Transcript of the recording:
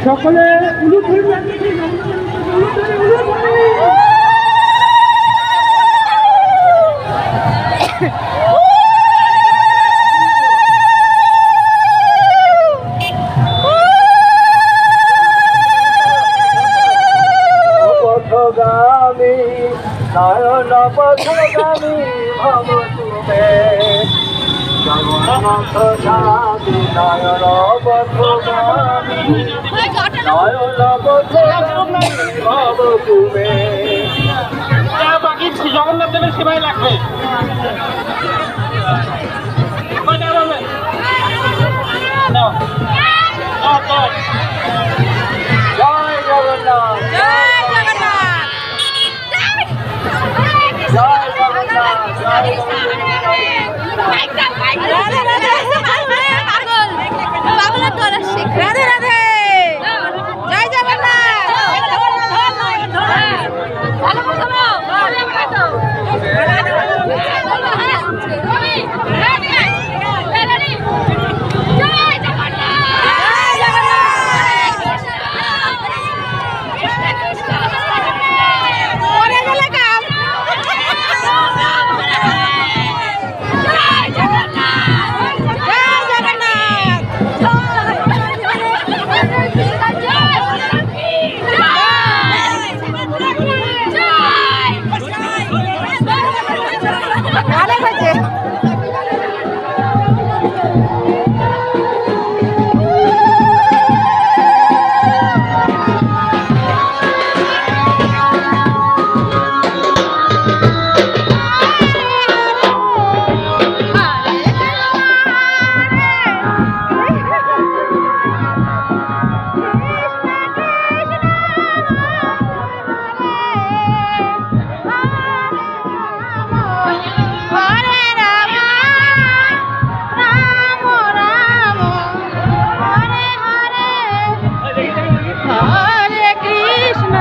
সকলে পথগামী নয়ন পথগামী ভব তুমে জগন্নাথ স্বামী নয়ন পথগামী নয়ন পথগামী ভব তুমে। বাকি জগন্নাথ দেবের সেবাই লাগবে। জয় জগন্নাথ জয় জগন্নাথ জয় জগন্নাথ জয় রাধে রাধে পাগল পাগলের দল আসছে রাধে রাধে জয় জগন্নাথ ভালো কথা বলো কৃষ্ণ